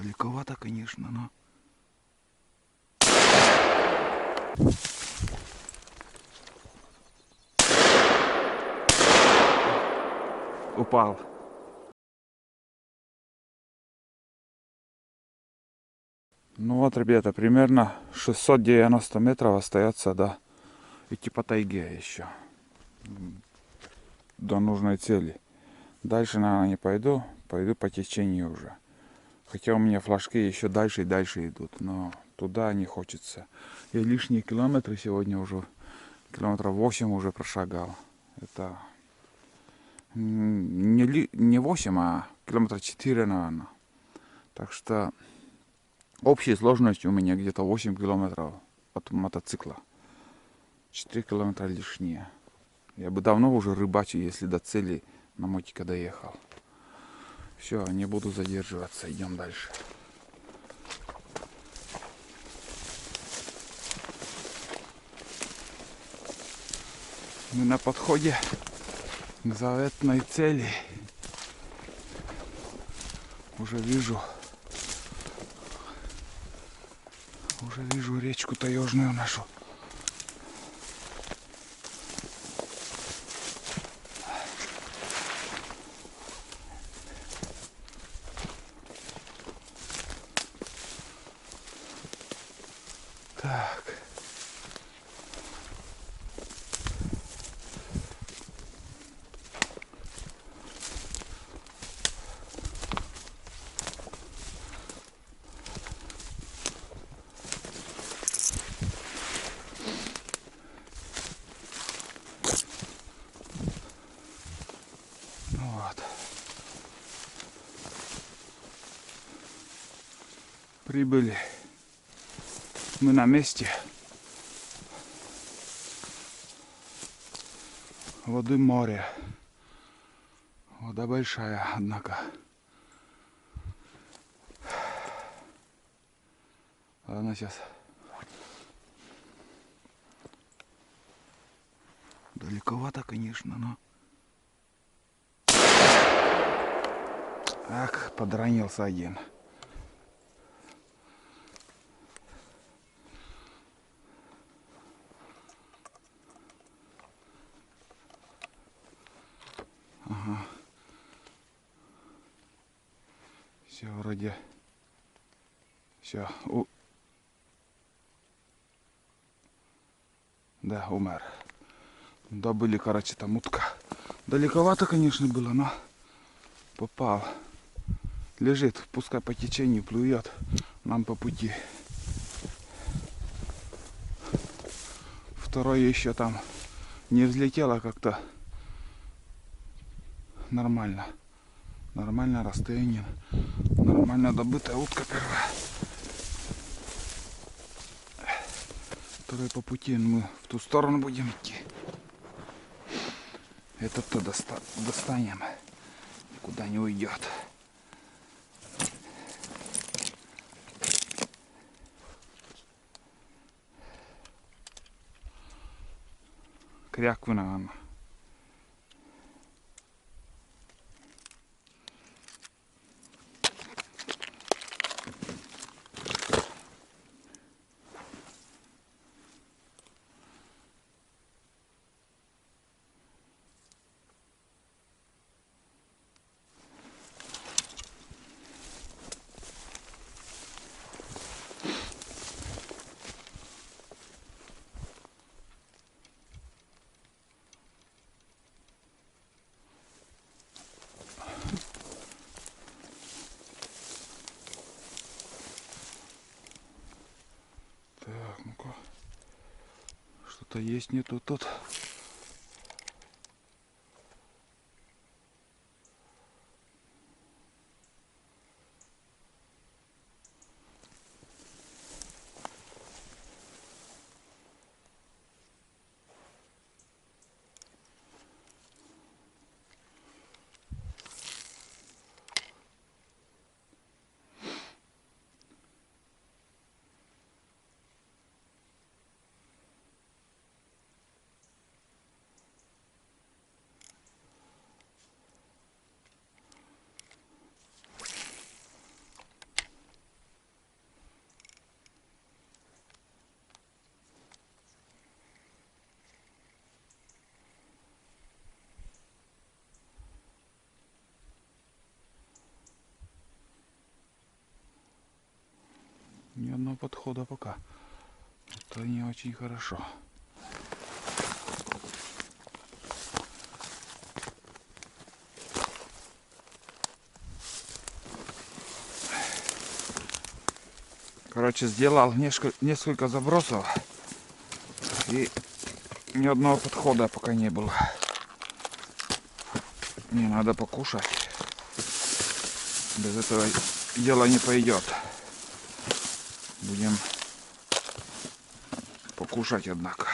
Далековато, конечно, но... Упал. Ну вот, ребята, примерно 690 метров остается до идти по тайге еще. До нужной цели. Дальше, наверное, не пойду. Пойду по течению уже. Хотя у меня флажки еще дальше и дальше идут. Но туда не хочется. Я лишние километры сегодня уже. Километров 8 уже прошагал. Это не 8, а километра 4, наверное. Так что общей сложностью у меня где-то 8 километров от мотоцикла. 4 километра лишние. Я бы давно уже рыбачил, если до цели на мотике доехал. Все, не буду задерживаться, идем дальше. Мы на подходе к заветной цели. Уже вижу речку таежную нашу. Так. Ну вот. Прибыли. Мы на месте. Воды море. Вода большая, однако. Ладно, сейчас. Далековато, конечно, но... Ах, подранился один. Ага. Все, вроде... Все. Да, умер. Добыли, короче, там утка. Далековато, конечно, было, но попал. Лежит, пускай по течению плюет. Нам по пути. Второй еще там не взлетело как-то. Нормально. Нормально расстояние. Нормально добытая утка первая. Второй по пути, мы в ту сторону будем идти. Этот-то достанем. Никуда не уйдет. Кряквы, наверное. Так, ну-ка. Что-то есть, нету тут. Ни одного подхода пока. Это не очень хорошо. Короче, сделал несколько забросов. И ни одного подхода пока не было. Мне надо покушать. Без этого дело не пойдет. Будем покушать, однако.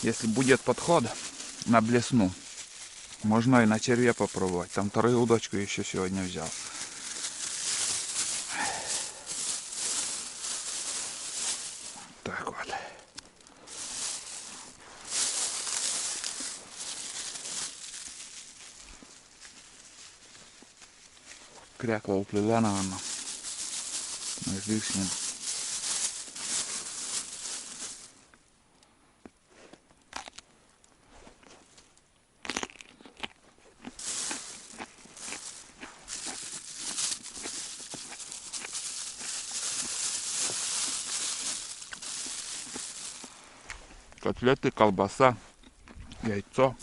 Если будет подход на блесну, можно и на черве попробовать. Там вторую удочку еще сегодня взял. Так вот. Кряква уплыла, наверное. Ну и фиг с ним. Котлеты, колбаса, яйцо.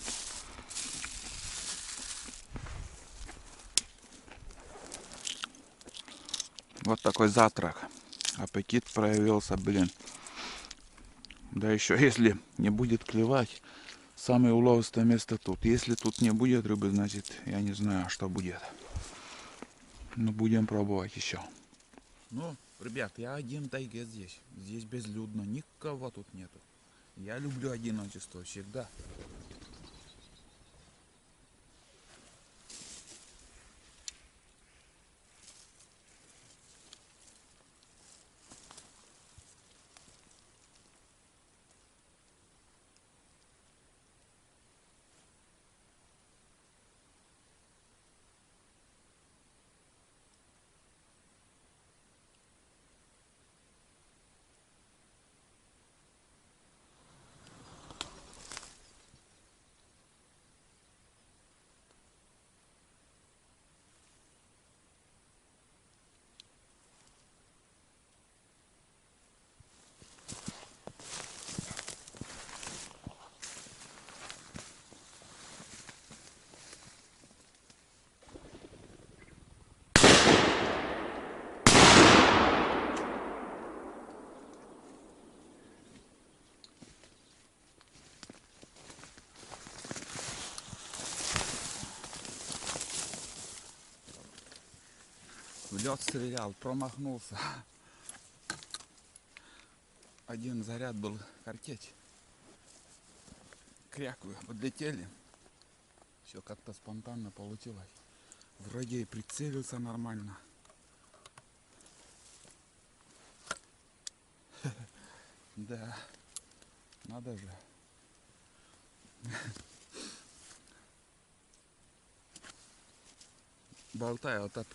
Вот такой завтрак. Аппетит проявился, блин. Да еще если не будет клевать, самое уловистое место тут. Если тут не будет рыбы, значит, я не знаю, что будет. Но будем пробовать еще. Ну, ребят, я один в тайге здесь. Здесь безлюдно, никого тут нету. Я люблю одиночество всегда. В лед стрелял, промахнулся. Один заряд был картечь. Кряквы подлетели. Все как-то спонтанно получилось. Вроде и прицелился нормально. Да, надо же. Болтаю, вот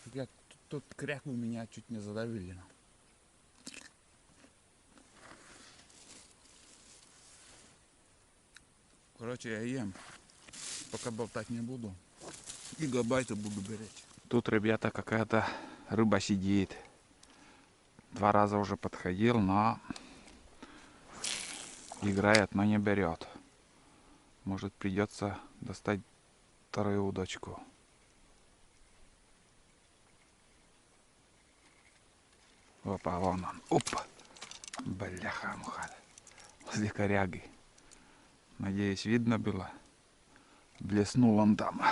тут кряквы меня чуть не задавили. Короче, я ем. Пока болтать не буду. Гигабайты буду беречь. Тут, ребята, какая-то рыба сидит. 2 раза уже подходил, но играет, но не берет. Может, придется достать вторую удочку. Опа, вон он. Опа. Бляха-муха. Возле коряги. Надеюсь, видно было. Блеснул он там.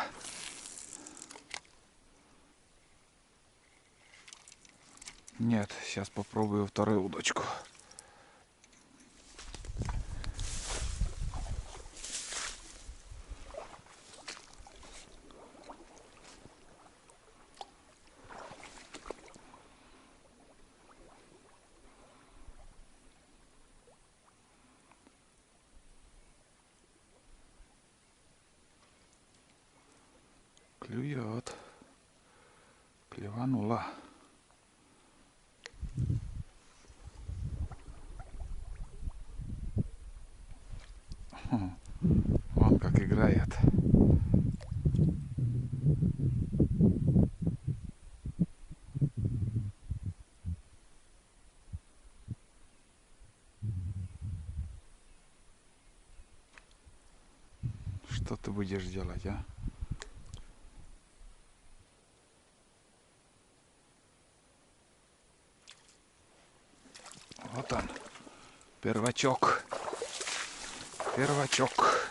Нет, сейчас попробую вторую удочку. Клюет. Клеванула. Вон как играет. Что ты будешь делать, а? Вот он. Первачок. Первачок.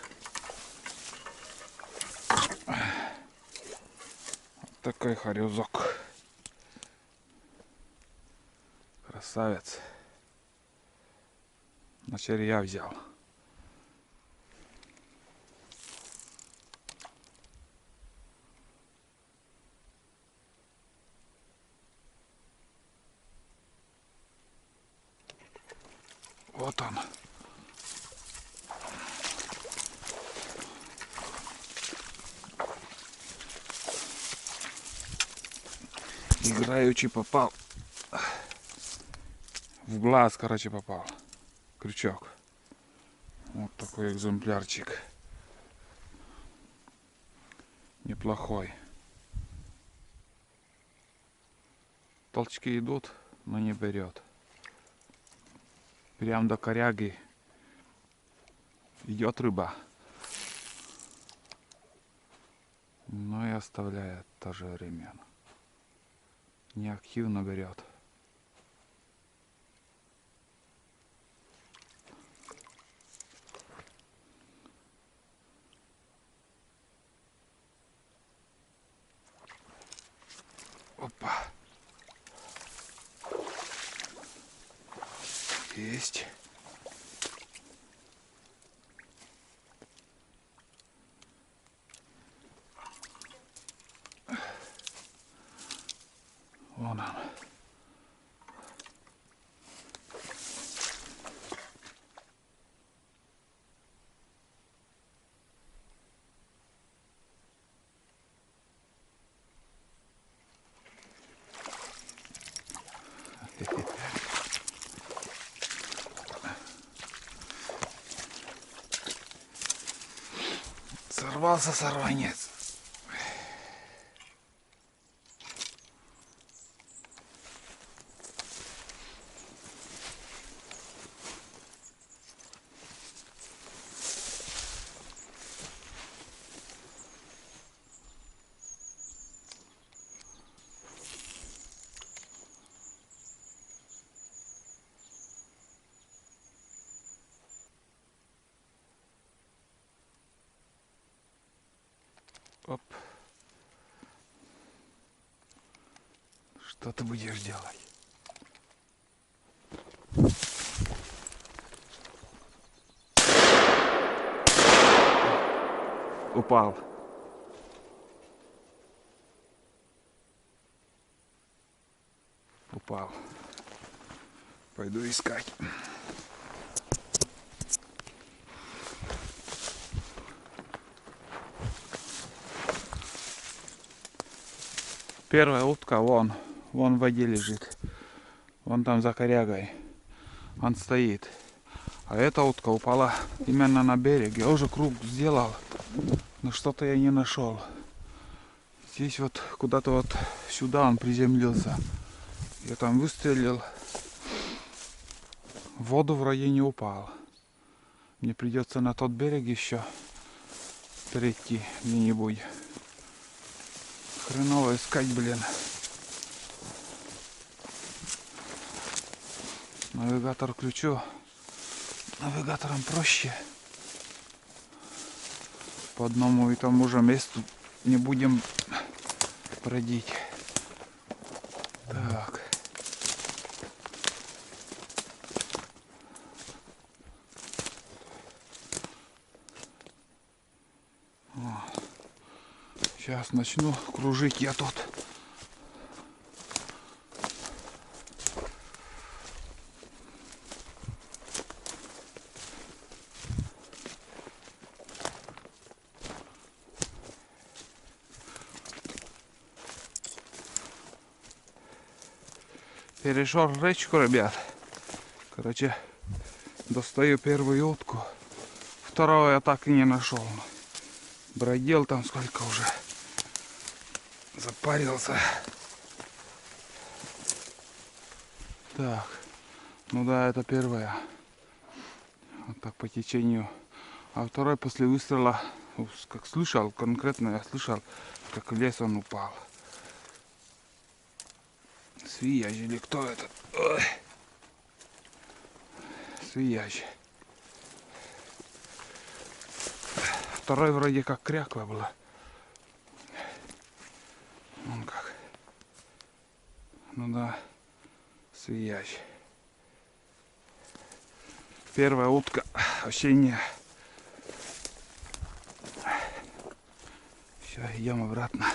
Вот такой хорюзок. Красавец. На червя взял. Вот он. Играючи попал. В глаз, короче, попал. Крючок. Вот такой экземплярчик. Неплохой. Толчки идут, но не берет. Прям до коряги идет рыба. Но и оставляет в то же время. Неактивно берет. Опа. Есть. Вон он. Сорвался сорванец. Оп. Что ты будешь делать? Упал. Упал. Пойду искать. Первая утка вон в воде лежит. Вон там за корягой. Он стоит. А эта утка упала именно на берег. Я уже круг сделал, но что-то я не нашел. Здесь вот куда-то вот сюда он приземлился. Я там выстрелил. В воду в районе упал. Мне придется на тот берег еще перейти где-нибудь. Хреново искать, блин. Навигатор включу. Навигатором проще. по одному и тому же месту не будем бродить. Так. Сейчас начну кружить я тут. Перешел речку, ребят. Короче, достаю первую утку. Второго я так и не нашел. Бродил там сколько уже. Запарился. Так. Ну да, это первая. Вот так по течению. А второй после выстрела, как слышал, конкретно я слышал, как в лес он упал. Свияж или кто этот? Ой. Свияж. Второй вроде как кряква была. Вон как. Ну да, свияж. Первая утка вообще не. Все, идем обратно.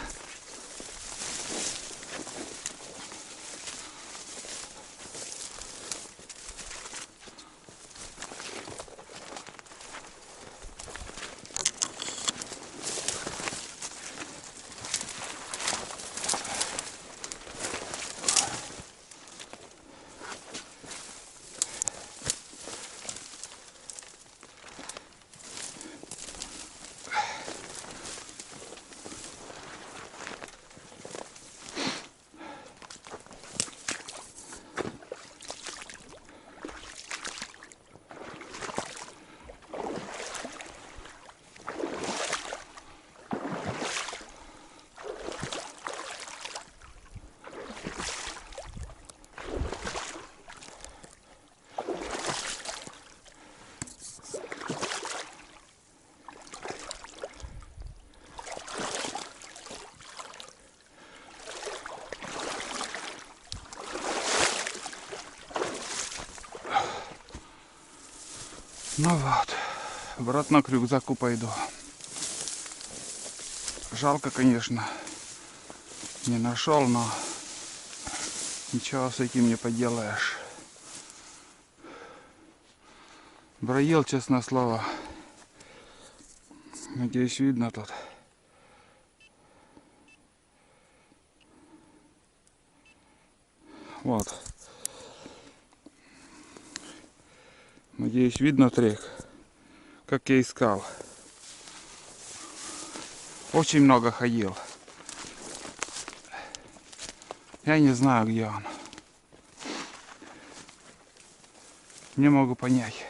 Ну вот, обратно к рюкзаку пойду. Жалко, конечно, не нашел, но ничего с этим не поделаешь. Бродил, честное слово. Надеюсь, видно тут. Вот. Надеюсь, видно трек, как я искал. Очень много ходил. Я не знаю, где он. Не могу понять.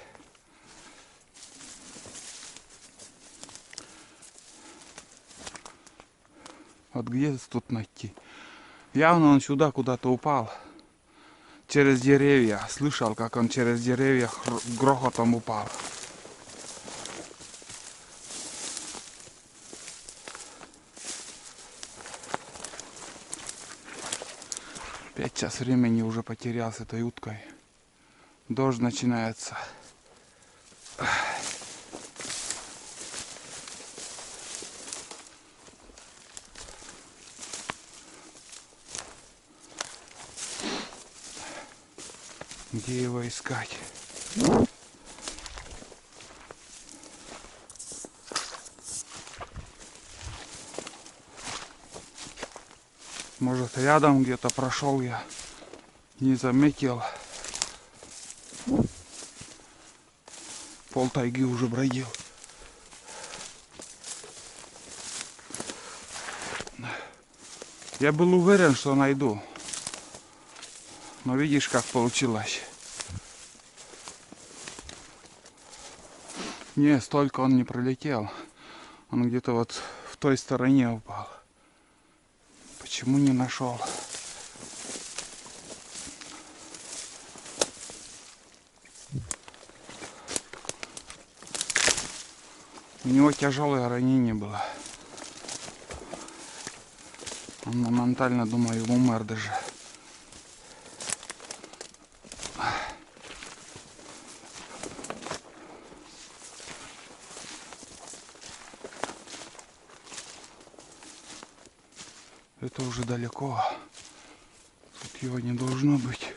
Вот где тут найти? Явно он сюда куда-то упал. Через деревья. Слышал, как он через деревья грохотом упал. Пять час времени уже потерял с этой уткой. Дождь начинается. Где его искать? Может, рядом где-то прошел я, не заметил. Пол тайги уже бродил. Я был уверен, что найду. Но видишь, как получилось. Не, столько он не пролетел. Он где-то вот в той стороне упал. Почему не нашел? У него тяжелое ранение было. Он моментально, думаю, умер даже. Это уже далеко. Тут его не должно быть.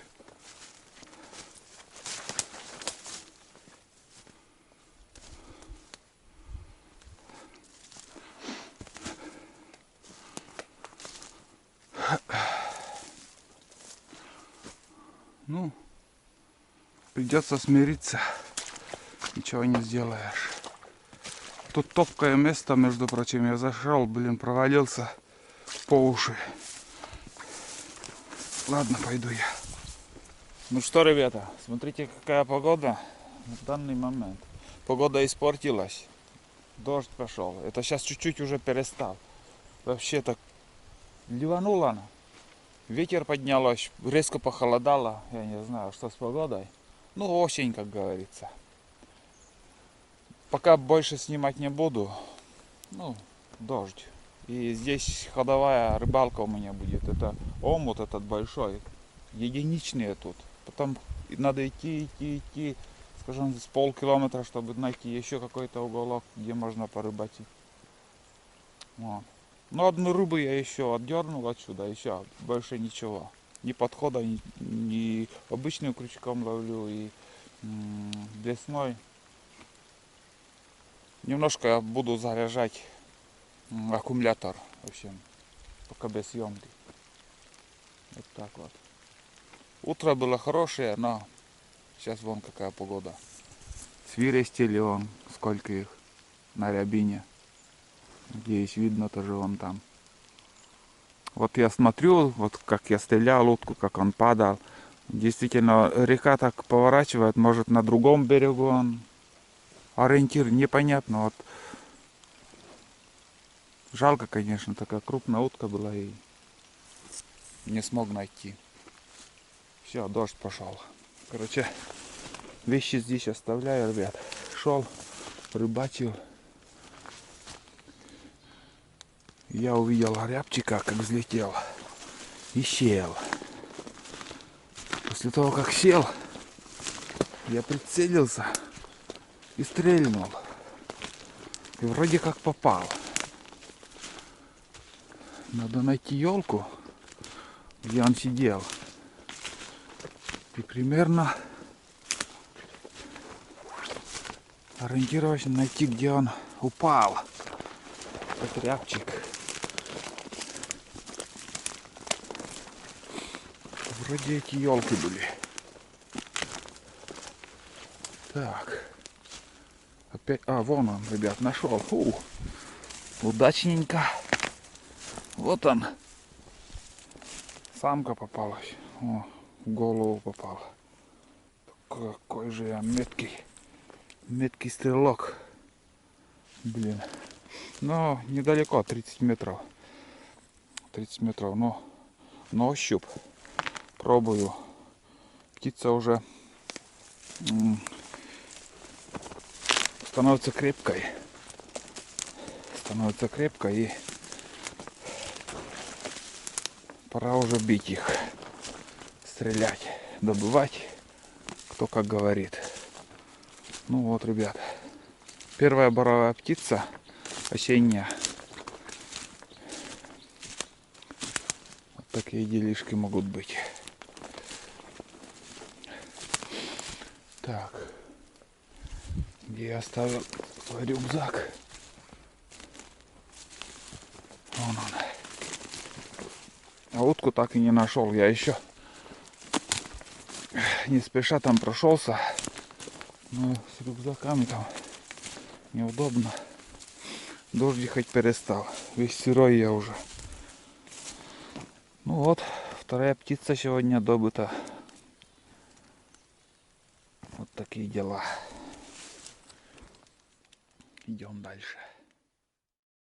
Ну, придется смириться. Ничего не сделаешь. Тут топкое место, между прочим. Я зашел, блин, провалился по уши. Ладно, пойду я. Ну что, ребята, смотрите, какая погода в данный момент. Погода испортилась. Дождь пошел. Это сейчас чуть-чуть уже перестал. Вообще так ливануло она. Ветер поднялось, резко похолодало. Я не знаю, что с погодой. Ну, осень, как говорится. Пока больше снимать не буду. Ну, дождь. И здесь ходовая рыбалка у меня будет. Это омут этот большой. Единичные тут. Потом надо идти, скажем, с полкилометра, чтобы найти еще какой-то уголок, где можно порыбачить. Вот. Но одну рыбу я еще отдернул отсюда, еще больше ничего. Ни подхода, ни обычным крючком ловлю, и блесной. Немножко я буду заряжать аккумулятор, в общем, пока без съемки. Вот так вот. Утро было хорошее, но сейчас вон какая погода. Свирестили вон, сколько их на рябине. Надеюсь, видно тоже вон там. Вот я смотрю, вот как я стрелял утку, как он падал. Действительно, река так поворачивает, может на другом берегу он. Ориентир непонятно. Вот. Жалко, конечно, такая крупная утка была и не смог найти. Все, дождь пошел. Короче, вещи здесь оставляю, ребят. Шел, рыбачил. Я увидел рябчика, как взлетел. И сел. После того, как сел, я прицелился и стрельнул. И вроде как попал. Надо найти елку, где он сидел. И примерно ориентировочно найти, где он упал. Этот рябчик. Вроде эти елки были. Так. Опять. Вон он, ребят, нашел. Удачненько. Вот он. Самка попалась. В голову попала. Какой же я меткий стрелок. Блин. Но недалеко, 30 метров. 30 метров, но на ощупь. Пробую. Птица уже становится крепкой. И пора уже бить их. Стрелять, добывать. Кто как говорит. Ну вот, ребят. Первая боровая птица осенняя. Вот такие делишки могут быть. Так. Где я оставил свой рюкзак? Вон он. А утку так и не нашел. Я еще не спеша там прошелся. Но с рюкзаками там неудобно. Дождик хоть перестал. Весь сырой я уже. Ну вот, вторая птица сегодня добыта. Вот такие дела. Идем дальше.